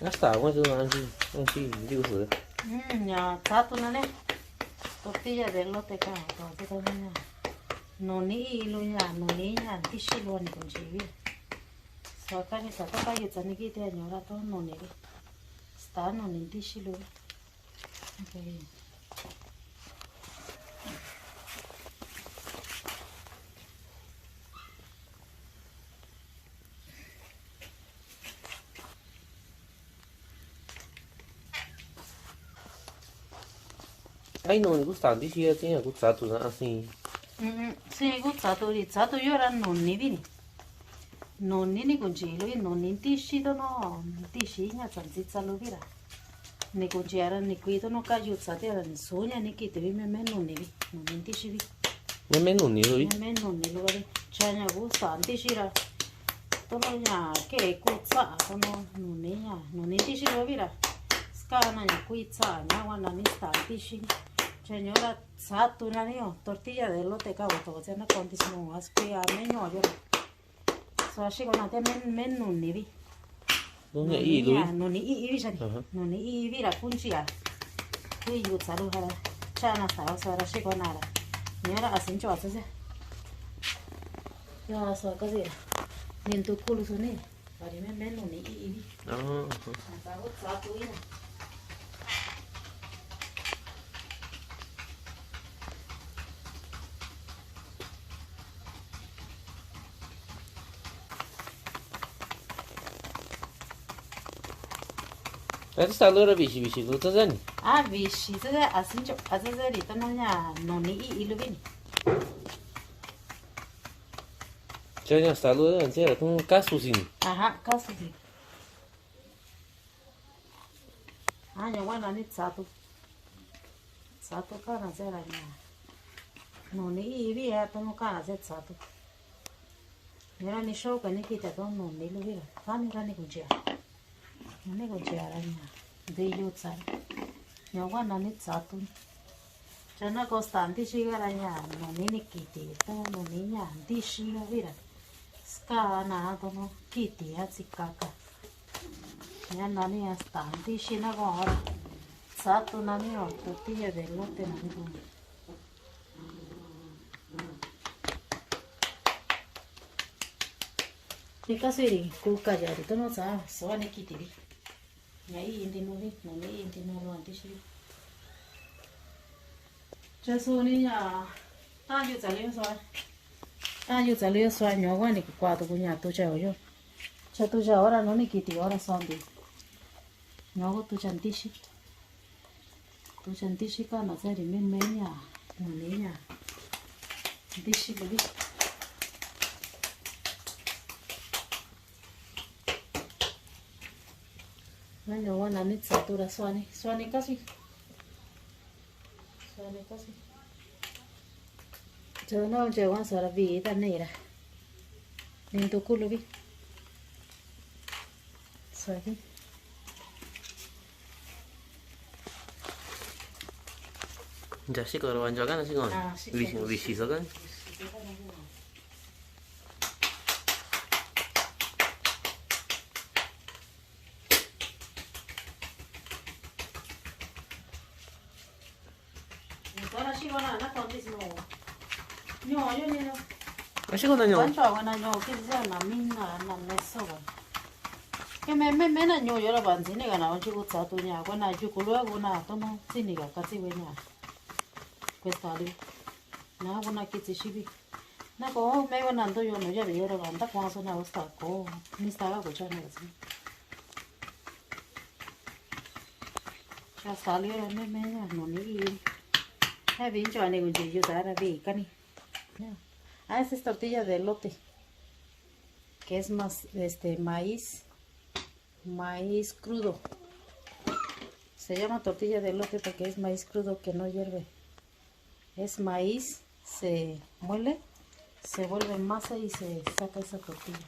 Hasta agua tú así, digo eso. Ya, tato na ne. Tortilla de elote ka, to to na. No ni lu ya, no ni ya, tishi lu ni con chivi. So ka ni sa to pa yu tsani ki te nyora to no ni. Sta no ni tishi lu. Okay. Ai non mi gusta di sì, tiene gustato assim. Sì, guzzato io era nonni vini. Nonni ni congedo, e nonni tiscido no, tiscina zanzizza lo vira. Ne congera ne guido no cagiuzzate era ne sogna ne che devi me nonni vi, nonni tiscivi. Nemmeno un lui. Me nonni lo vedi, c'è ne gusta, tiscira. Tono nya che cuzza, tono nonni tiscido vira. Scana ne guizza, nya wana ni sta tisci. Señora, saturnario, tortilla de elote cago, todo se na condición, aspe a meño yo. So así con ate men nonni vi. Non è i lui. Nonni i vi, nonni i vi la punchia. Qui yu salu hala, chana sa so así con nada. Señora, asin cho asese. Ya so così. Nin tu culo soni. Pari men nonni i vi. Ah. Cago saturina. Adesso sta allora vicino, tutto sani. Ah, vishi,这个asin cho,这里的那呀，弄你一路边。Cioè sta allora, c'era un caso sì. Aha, kasu di. Ah, ya wana ni satu. Satu kana zera nya. No ni ivi ya tono kana zet satu. Nera ni shoka ni kita ton no ni luvira. Kani rani kunjia. Ni kunjia ranya. De yutsa. Ya wana ni satu. Chana costanti shigara nya. No ni kiti. Tono no ni nya. Di shiga vira. Skana tono kiti ya tsikaka. Ya nani ya stanti shina gora. Sato nani ho tortilla de elote nani ho. Ni kasiri kuka jari to no sa so ne kitiri. Nyai indi no ni no ni indi no lo anti shi. Cha so ni ya ta yu zali so. Ta yu zali so nyo wa ni kwa to kunya to cha yo. Cha to cha ora no ni kiti ora so ndi. Nyo to cha anti shi. Tu senti che na zeri menya nenya dici lì meglio wana nizzatura suoni così cioè no c'è una sola vita nera dentro culo vi suoni Già si corro mangiare canna si con. Ah, sì, Vicino kan. Ora si va na conti sno. Io. Ma secondo me Quanto wana nyo che sia na minna na messo. Che me na nyo yo la banzine kana oggi cuzzato nya, quando giù quello che na to no sinica cazzi venia. Questa lì. Na kuna kitsi shibi. Na ko me wana ndo yo no ya de yoro anda kwa so na sta ko. Mi stava ko chane così. Ya salió me no ni. Vincho ane con yo dara vi cani. Ah, esa es tortilla de elote. Que es más maíz crudo. Se llama tortilla de elote porque es maíz crudo que no hierve. Es maíz, se muele, se vuelve masa y se saca esa tortilla.